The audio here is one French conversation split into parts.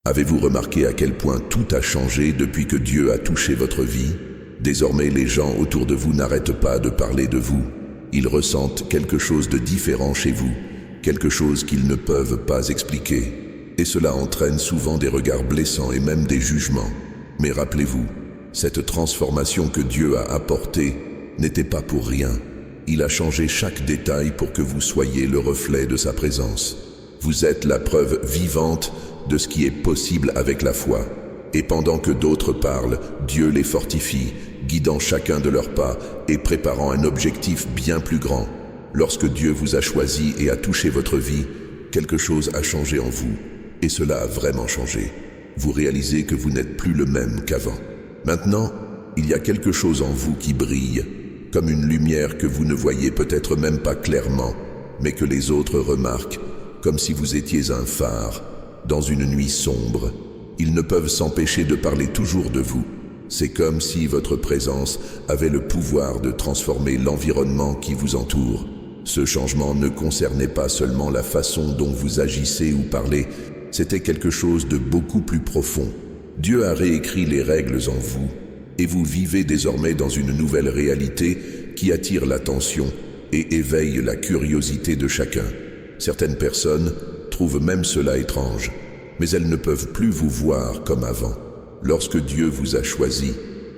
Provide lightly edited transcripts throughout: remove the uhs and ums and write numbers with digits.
Avez-vous remarqué à quel point tout a changé depuis que Dieu a touché votre vie? Désormais, les gens autour de vous n'arrêtent pas de parler de vous. Ils ressentent quelque chose de différent chez vous, quelque chose qu'ils ne peuvent pas expliquer. Et cela entraîne souvent des regards blessants et même des jugements. Mais rappelez-vous, cette transformation que Dieu a apportée n'était pas pour rien. Il a changé chaque détail pour que vous soyez le reflet de sa présence. Vous êtes la preuve vivante de ce qui est possible avec la foi. Et pendant que d'autres parlent, Dieu les fortifie, guidant chacun de leurs pas et préparant un objectif bien plus grand. Lorsque Dieu vous a choisi et a touché votre vie, quelque chose a changé en vous. Et cela a vraiment changé. Vous réalisez que vous n'êtes plus le même qu'avant. Maintenant, il y a quelque chose en vous qui brille, comme une lumière que vous ne voyez peut-être même pas clairement, mais que les autres remarquent, comme si vous étiez un phare, dans une nuit sombre. Ils ne peuvent s'empêcher de parler toujours de vous. C'est comme si votre présence avait le pouvoir de transformer l'environnement qui vous entoure. Ce changement ne concernait pas seulement la façon dont vous agissez ou parlez, c'était quelque chose de beaucoup plus profond. Dieu a réécrit les règles en vous, et vous vivez désormais dans une nouvelle réalité qui attire l'attention et éveille la curiosité de chacun. Certaines personnes trouvent même cela étrange, mais elles ne peuvent plus vous voir comme avant. Lorsque Dieu vous a choisi,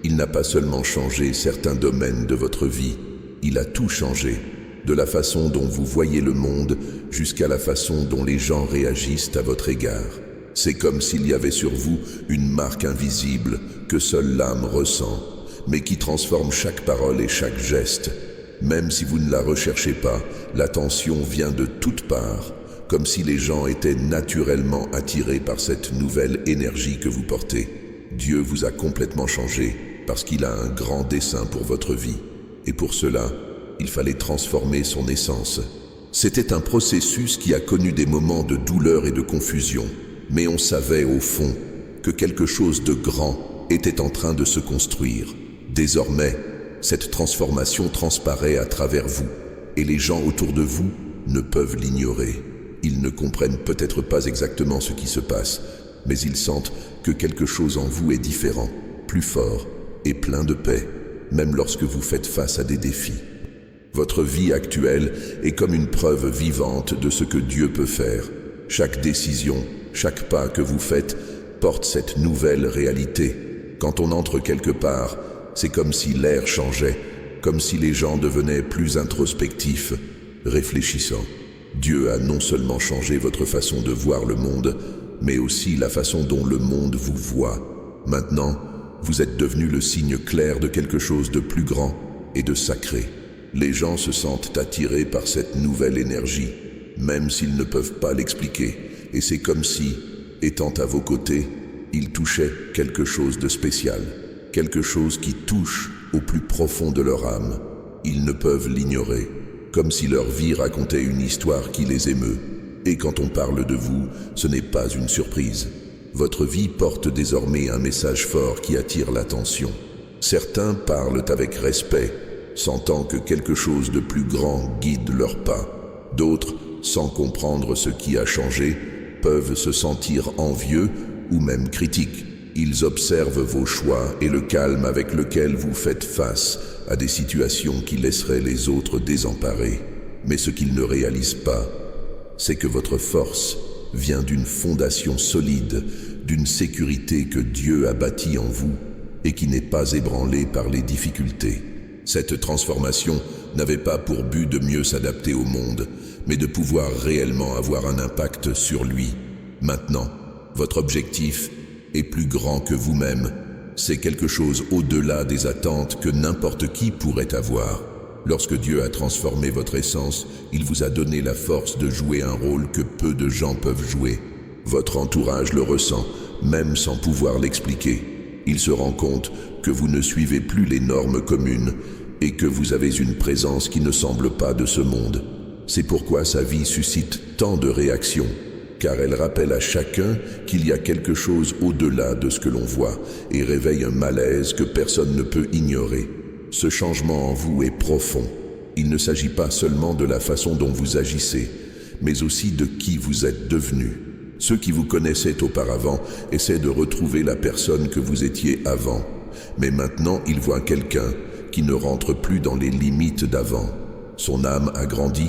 il n'a pas seulement changé certains domaines de votre vie, il a tout changé, de la façon dont vous voyez le monde jusqu'à la façon dont les gens réagissent à votre égard. C'est comme s'il y avait sur vous une marque invisible que seule l'âme ressent, mais qui transforme chaque parole et chaque geste. Même si vous ne la recherchez pas, l'attention vient de toutes parts, comme si les gens étaient naturellement attirés par cette nouvelle énergie que vous portez. Dieu vous a complètement changé parce qu'il a un grand dessein pour votre vie. Et pour cela, il fallait transformer son essence. C'était un processus qui a connu des moments de douleur et de confusion, mais on savait au fond que quelque chose de grand était en train de se construire. Désormais, cette transformation transparaît à travers vous, et les gens autour de vous ne peuvent l'ignorer. Ils ne comprennent peut-être pas exactement ce qui se passe, mais ils sentent que quelque chose en vous est différent, plus fort et plein de paix, même lorsque vous faites face à des défis. Votre vie actuelle est comme une preuve vivante de ce que Dieu peut faire. Chaque décision, chaque pas que vous faites porte cette nouvelle réalité. Quand on entre quelque part, c'est comme si l'air changeait, comme si les gens devenaient plus introspectifs, réfléchissants. Dieu a non seulement changé votre façon de voir le monde, mais aussi la façon dont le monde vous voit. Maintenant, vous êtes devenu le signe clair de quelque chose de plus grand et de sacré. Les gens se sentent attirés par cette nouvelle énergie, même s'ils ne peuvent pas l'expliquer, et c'est comme si, étant à vos côtés, ils touchaient quelque chose de spécial, quelque chose qui touche au plus profond de leur âme. Ils ne peuvent l'ignorer, comme si leur vie racontait une histoire qui les émeut. Et quand on parle de vous, ce n'est pas une surprise. Votre vie porte désormais un message fort qui attire l'attention. Certains parlent avec respect, sentant que quelque chose de plus grand guide leurs pas. D'autres, sans comprendre ce qui a changé, peuvent se sentir envieux ou même critiques. Ils observent vos choix et le calme avec lequel vous faites face à des situations qui laisseraient les autres désemparés. Mais ce qu'ils ne réalisent pas, c'est que votre force vient d'une fondation solide, d'une sécurité que Dieu a bâtie en vous et qui n'est pas ébranlée par les difficultés. Cette transformation n'avait pas pour but de mieux s'adapter au monde, mais de pouvoir réellement avoir un impact sur lui. Maintenant, votre objectif est plus grand que vous-même. C'est quelque chose au-delà des attentes que n'importe qui pourrait avoir. Lorsque Dieu a transformé votre essence, il vous a donné la force de jouer un rôle que peu de gens peuvent jouer. Votre entourage le ressent, même sans pouvoir l'expliquer. Il se rend compte que vous ne suivez plus les normes communes et que vous avez une présence qui ne semble pas de ce monde. C'est pourquoi sa vie suscite tant de réactions, car elle rappelle à chacun qu'il y a quelque chose au-delà de ce que l'on voit et réveille un malaise que personne ne peut ignorer. Ce changement en vous est profond. Il ne s'agit pas seulement de la façon dont vous agissez, mais aussi de qui vous êtes devenu. Ceux qui vous connaissaient auparavant essaient de retrouver la personne que vous étiez avant. Mais maintenant, ils voient quelqu'un qui ne rentre plus dans les limites d'avant. Son âme a grandi,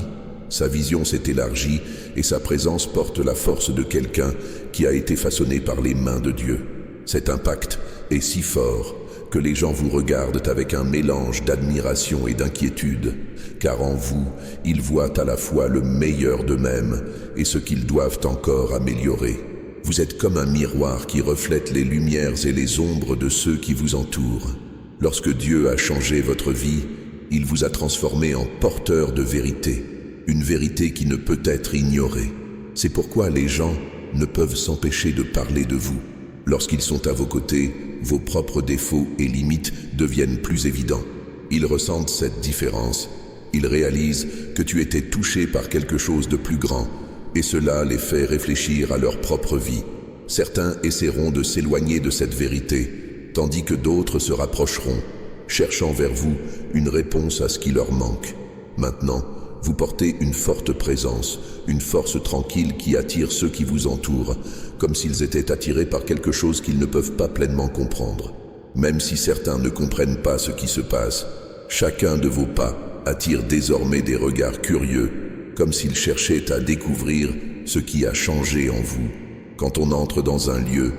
sa vision s'est élargie et sa présence porte la force de quelqu'un qui a été façonné par les mains de Dieu. Cet impact est si fort que les gens vous regardent avec un mélange d'admiration et d'inquiétude, car en vous, ils voient à la fois le meilleur d'eux-mêmes et ce qu'ils doivent encore améliorer. Vous êtes comme un miroir qui reflète les lumières et les ombres de ceux qui vous entourent. Lorsque Dieu a changé votre vie, il vous a transformé en porteur de vérité, une vérité qui ne peut être ignorée. C'est pourquoi les gens ne peuvent s'empêcher de parler de vous. Lorsqu'ils sont à vos côtés, vos propres défauts et limites deviennent plus évidents. Ils ressentent cette différence. Ils réalisent que tu étais touché par quelque chose de plus grand, et cela les fait réfléchir à leur propre vie. Certains essaieront de s'éloigner de cette vérité, tandis que d'autres se rapprocheront, cherchant vers vous une réponse à ce qui leur manque. Maintenant, vous portez une forte présence, une force tranquille qui attire ceux qui vous entourent, comme s'ils étaient attirés par quelque chose qu'ils ne peuvent pas pleinement comprendre. Même si certains ne comprennent pas ce qui se passe, chacun de vos pas attire désormais des regards curieux, comme s'ils cherchaient à découvrir ce qui a changé en vous. Quand on entre dans un lieu,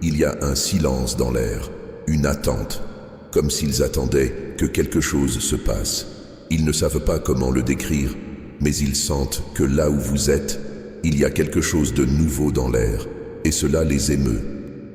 il y a un silence dans l'air, une attente, comme s'ils attendaient que quelque chose se passe. Ils ne savent pas comment le décrire, mais ils sentent que là où vous êtes, il y a quelque chose de nouveau dans l'air, et cela les émeut.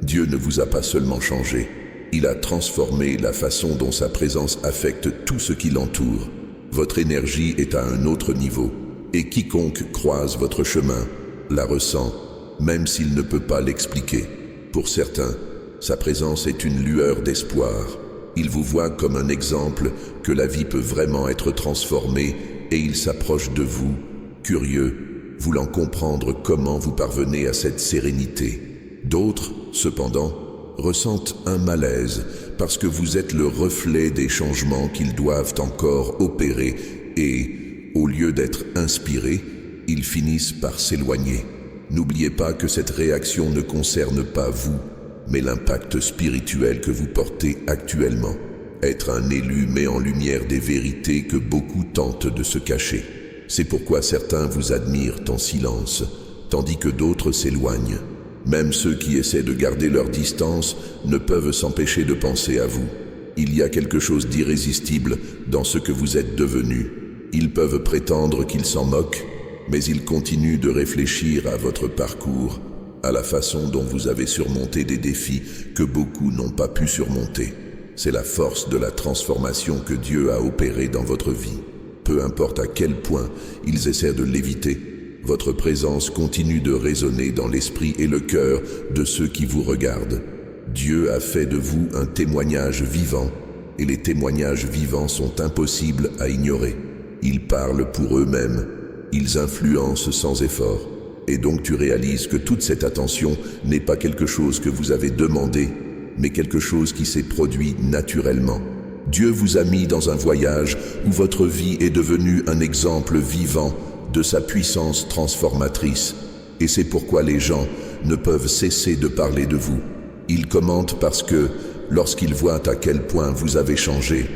Dieu ne vous a pas seulement changé, il a transformé la façon dont sa présence affecte tout ce qui l'entoure. Votre énergie est à un autre niveau, et quiconque croise votre chemin la ressent, même s'il ne peut pas l'expliquer. Pour certains, sa présence est une lueur d'espoir. Il vous voit comme un exemple que la vie peut vraiment être transformée et il s'approche de vous, curieux, voulant comprendre comment vous parvenez à cette sérénité. D'autres, cependant, ressentent un malaise parce que vous êtes le reflet des changements qu'ils doivent encore opérer et, au lieu d'être inspirés, ils finissent par s'éloigner. N'oubliez pas que cette réaction ne concerne pas vous, mais l'impact spirituel que vous portez actuellement. Être un élu met en lumière des vérités que beaucoup tentent de se cacher. C'est pourquoi certains vous admirent en silence, tandis que d'autres s'éloignent. Même ceux qui essaient de garder leur distance ne peuvent s'empêcher de penser à vous. Il y a quelque chose d'irrésistible dans ce que vous êtes devenu. Ils peuvent prétendre qu'ils s'en moquent, mais ils continuent de réfléchir à votre parcours, à la façon dont vous avez surmonté des défis que beaucoup n'ont pas pu surmonter. C'est la force de la transformation que Dieu a opérée dans votre vie. Peu importe à quel point ils essaient de l'éviter, votre présence continue de résonner dans l'esprit et le cœur de ceux qui vous regardent. Dieu a fait de vous un témoignage vivant, et les témoignages vivants sont impossibles à ignorer. Ils parlent pour eux-mêmes, ils influencent sans effort. Et donc tu réalises que toute cette attention n'est pas quelque chose que vous avez demandé, mais quelque chose qui s'est produit naturellement. Dieu vous a mis dans un voyage où votre vie est devenue un exemple vivant de sa puissance transformatrice. Et c'est pourquoi les gens ne peuvent cesser de parler de vous. Ils commentent parce que, lorsqu'ils voient à quel point vous avez changé,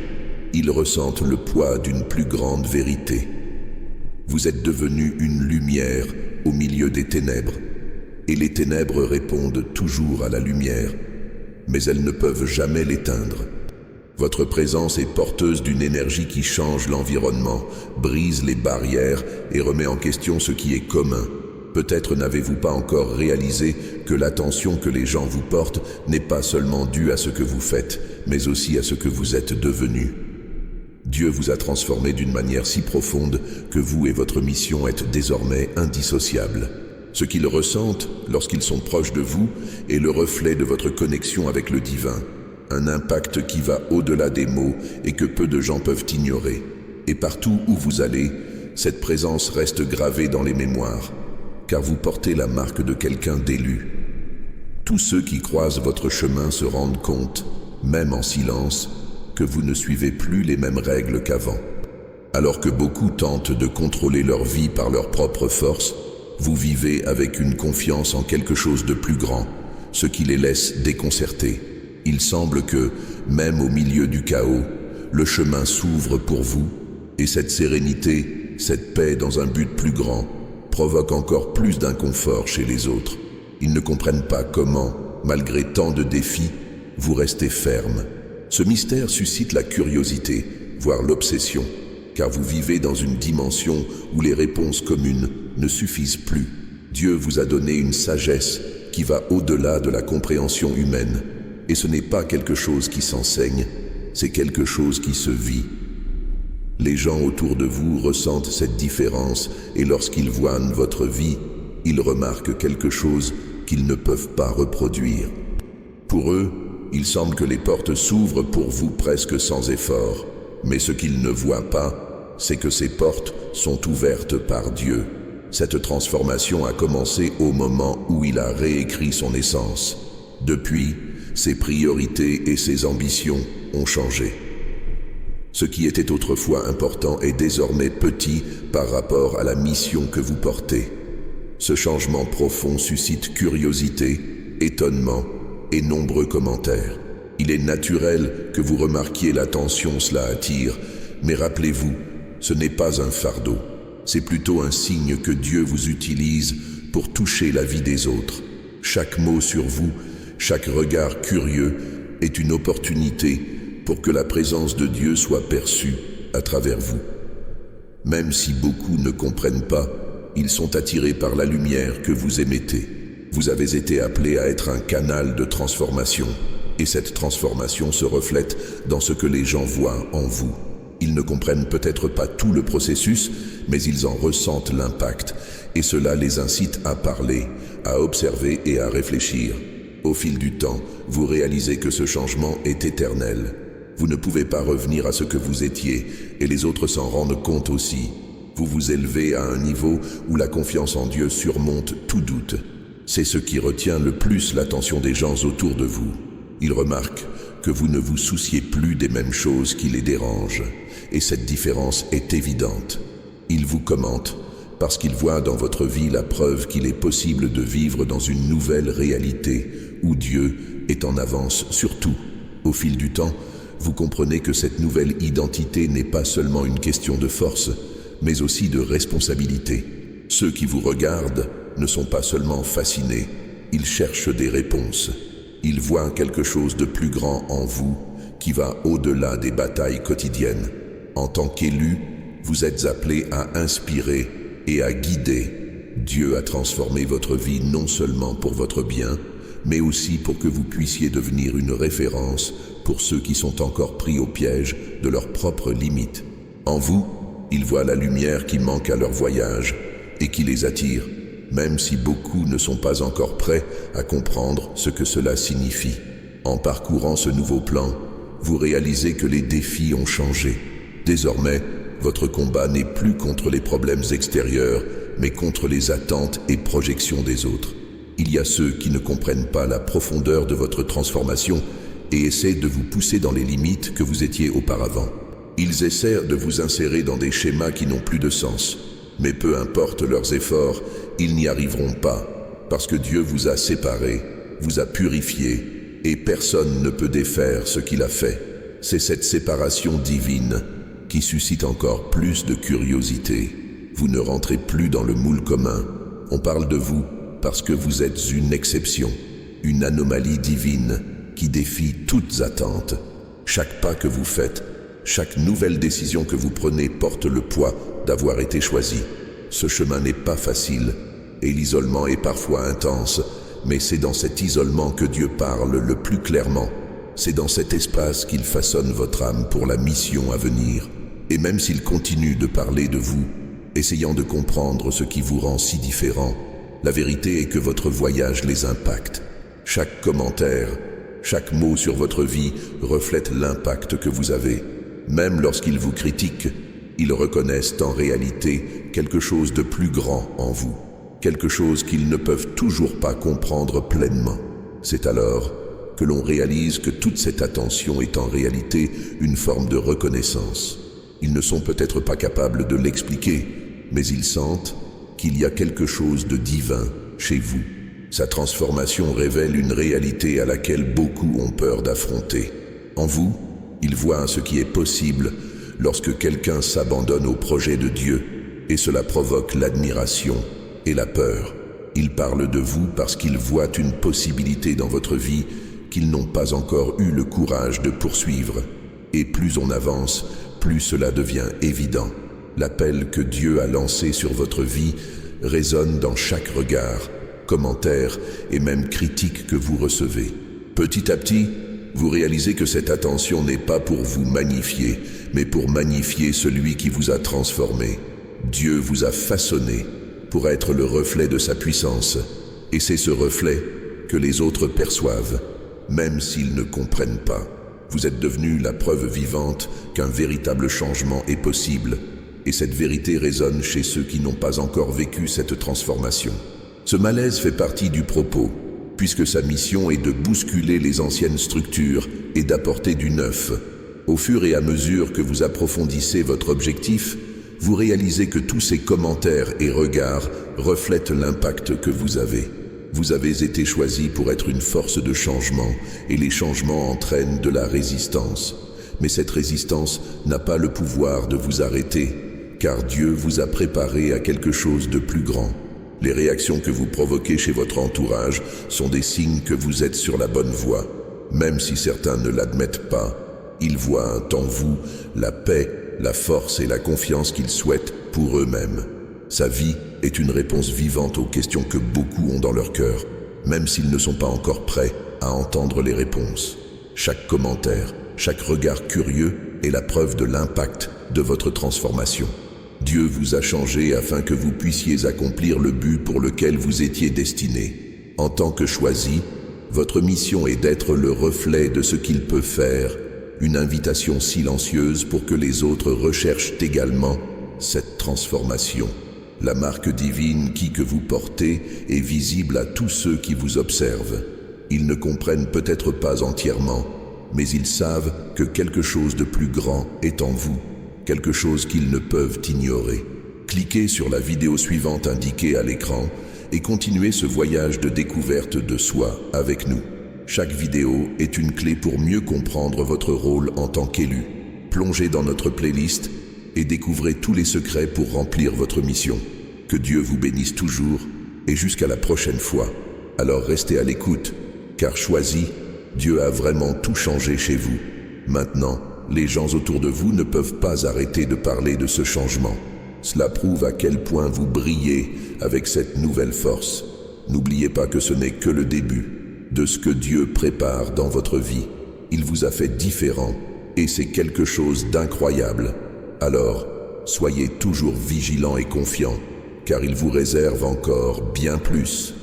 ils ressentent le poids d'une plus grande vérité. Vous êtes devenu une lumière au milieu des ténèbres, et les ténèbres répondent toujours à la lumière, mais elles ne peuvent jamais l'éteindre. Votre présence est porteuse d'une énergie qui change l'environnement, brise les barrières et remet en question ce qui est commun. Peut-être n'avez-vous pas encore réalisé que l'attention que les gens vous portent n'est pas seulement due à ce que vous faites, mais aussi à ce que vous êtes devenu. Dieu vous a transformé d'une manière si profonde que vous et votre mission êtes désormais indissociables. Ce qu'ils ressentent lorsqu'ils sont proches de vous est le reflet de votre connexion avec le divin, un impact qui va au-delà des mots et que peu de gens peuvent ignorer. Et partout où vous allez, cette présence reste gravée dans les mémoires, car vous portez la marque de quelqu'un d'élu. Tous ceux qui croisent votre chemin se rendent compte, même en silence, que vous ne suivez plus les mêmes règles qu'avant. Alors que beaucoup tentent de contrôler leur vie par leur propre force, vous vivez avec une confiance en quelque chose de plus grand, ce qui les laisse déconcertés. Il semble que, même au milieu du chaos, le chemin s'ouvre pour vous, et cette sérénité, cette paix dans un but plus grand, provoque encore plus d'inconfort chez les autres. Ils ne comprennent pas comment, malgré tant de défis, vous restez ferme. Ce mystère suscite la curiosité, voire l'obsession, car vous vivez dans une dimension où les réponses communes ne suffisent plus. Dieu vous a donné une sagesse qui va au-delà de la compréhension humaine, et ce n'est pas quelque chose qui s'enseigne, c'est quelque chose qui se vit. Les gens autour de vous ressentent cette différence, et lorsqu'ils voient votre vie, ils remarquent quelque chose qu'ils ne peuvent pas reproduire. Pour eux, il semble que les portes s'ouvrent pour vous presque sans effort, mais ce qu'ils ne voient pas, c'est que ces portes sont ouvertes par Dieu. Cette transformation a commencé au moment où il a réécrit son essence. Depuis, ses priorités et ses ambitions ont changé. Ce qui était autrefois important est désormais petit par rapport à la mission que vous portez. Ce changement profond suscite curiosité, étonnement et nombreux commentaires. Il est naturel que vous remarquiez l'attention cela attire, mais rappelez-vous, ce n'est pas un fardeau. C'est plutôt un signe que Dieu vous utilise pour toucher la vie des autres. Chaque mot sur vous, chaque regard curieux est une opportunité pour que la présence de Dieu soit perçue à travers vous. Même si beaucoup ne comprennent pas, ils sont attirés par la lumière que vous émettez. Vous avez été appelé à être un canal de transformation, et cette transformation se reflète dans ce que les gens voient en vous. Ils ne comprennent peut-être pas tout le processus, mais ils en ressentent l'impact, et cela les incite à parler, à observer et à réfléchir. Au fil du temps, vous réalisez que ce changement est éternel. Vous ne pouvez pas revenir à ce que vous étiez, et les autres s'en rendent compte aussi. Vous vous élevez à un niveau où la confiance en Dieu surmonte tout doute. C'est ce qui retient le plus l'attention des gens autour de vous. Ils remarquent que vous ne vous souciez plus des mêmes choses qui les dérangent, et cette différence est évidente. Ils vous commentent parce qu'ils voient dans votre vie la preuve qu'il est possible de vivre dans une nouvelle réalité où Dieu est en avance sur tout. Au fil du temps, vous comprenez que cette nouvelle identité n'est pas seulement une question de force, mais aussi de responsabilité. Ceux qui vous regardent ne sont pas seulement fascinés, ils cherchent des réponses. Ils voient quelque chose de plus grand en vous qui va au-delà des batailles quotidiennes. En tant qu'élu, vous êtes appelé à inspirer et à guider. Dieu a transformé votre vie non seulement pour votre bien, mais aussi pour que vous puissiez devenir une référence pour ceux qui sont encore pris au piège de leurs propres limites. En vous, ils voient la lumière qui manque à leur voyage et qui les attire, même si beaucoup ne sont pas encore prêts à comprendre ce que cela signifie. En parcourant ce nouveau plan, vous réalisez que les défis ont changé. Désormais, votre combat n'est plus contre les problèmes extérieurs, mais contre les attentes et projections des autres. Il y a ceux qui ne comprennent pas la profondeur de votre transformation et essaient de vous pousser dans les limites que vous étiez auparavant. Ils essaient de vous insérer dans des schémas qui n'ont plus de sens. Mais peu importe leurs efforts, ils n'y arriveront pas, parce que Dieu vous a séparés, vous a purifiés, et personne ne peut défaire ce qu'il a fait. C'est cette séparation divine qui suscite encore plus de curiosité. Vous ne rentrez plus dans le moule commun. On parle de vous parce que vous êtes une exception, une anomalie divine qui défie toutes attentes. Chaque pas que vous faites, chaque nouvelle décision que vous prenez porte le poids d'avoir été choisi. Ce chemin n'est pas facile et l'isolement est parfois intense, mais c'est dans cet isolement que Dieu parle le plus clairement. C'est dans cet espace qu'il façonne votre âme pour la mission à venir. Et même s'il continue de parler de vous, essayant de comprendre ce qui vous rend si différent, la vérité est que votre voyage les impacte. Chaque commentaire, chaque mot sur votre vie reflète l'impact que vous avez. Même lorsqu'ils vous critiquent, ils reconnaissent en réalité quelque chose de plus grand en vous, quelque chose qu'ils ne peuvent toujours pas comprendre pleinement. C'est alors que l'on réalise que toute cette attention est en réalité une forme de reconnaissance. Ils ne sont peut-être pas capables de l'expliquer, mais ils sentent qu'il y a quelque chose de divin chez vous. Sa transformation révèle une réalité à laquelle beaucoup ont peur d'affronter. En vous, il voit ce qui est possible lorsque quelqu'un s'abandonne au projet de Dieu, et cela provoque l'admiration et la peur. Il parle de vous parce qu'il voit une possibilité dans votre vie qu'ils n'ont pas encore eu le courage de poursuivre. Et plus on avance, plus cela devient évident. L'appel que Dieu a lancé sur votre vie résonne dans chaque regard, commentaire et même critique que vous recevez. Petit à petit, vous réalisez que cette attention n'est pas pour vous magnifier, mais pour magnifier celui qui vous a transformé. Dieu vous a façonné pour être le reflet de sa puissance, et c'est ce reflet que les autres perçoivent, même s'ils ne comprennent pas. Vous êtes devenu la preuve vivante qu'un véritable changement est possible, et cette vérité résonne chez ceux qui n'ont pas encore vécu cette transformation. Ce malaise fait partie du propos, puisque sa mission est de bousculer les anciennes structures et d'apporter du neuf. Au fur et à mesure que vous approfondissez votre objectif, vous réalisez que tous ces commentaires et regards reflètent l'impact que vous avez. Vous avez été choisi pour être une force de changement, et les changements entraînent de la résistance. Mais cette résistance n'a pas le pouvoir de vous arrêter, car Dieu vous a préparé à quelque chose de plus grand. Les réactions que vous provoquez chez votre entourage sont des signes que vous êtes sur la bonne voie. Même si certains ne l'admettent pas, ils voient en vous la paix, la force et la confiance qu'ils souhaitent pour eux-mêmes. Sa vie est une réponse vivante aux questions que beaucoup ont dans leur cœur, même s'ils ne sont pas encore prêts à entendre les réponses. Chaque commentaire, chaque regard curieux est la preuve de l'impact de votre transformation. Dieu vous a changé afin que vous puissiez accomplir le but pour lequel vous étiez destiné. En tant que choisi, votre mission est d'être le reflet de ce qu'il peut faire, une invitation silencieuse pour que les autres recherchent également cette transformation. La marque divine que vous portez est visible à tous ceux qui vous observent. Ils ne comprennent peut-être pas entièrement, mais ils savent que quelque chose de plus grand est en vous, quelque chose qu'ils ne peuvent ignorer. Cliquez sur la vidéo suivante indiquée à l'écran et continuez ce voyage de découverte de soi avec nous. Chaque vidéo est une clé pour mieux comprendre votre rôle en tant qu'élu. Plongez dans notre playlist et découvrez tous les secrets pour remplir votre mission. Que Dieu vous bénisse toujours et jusqu'à la prochaine fois. Alors restez à l'écoute, car choisi, Dieu a vraiment tout changé chez vous. Maintenant, les gens autour de vous ne peuvent pas arrêter de parler de ce changement. Cela prouve à quel point vous brillez avec cette nouvelle force. N'oubliez pas que ce n'est que le début de ce que Dieu prépare dans votre vie. Il vous a fait différent et c'est quelque chose d'incroyable. Alors, soyez toujours vigilants et confiants, car il vous réserve encore bien plus.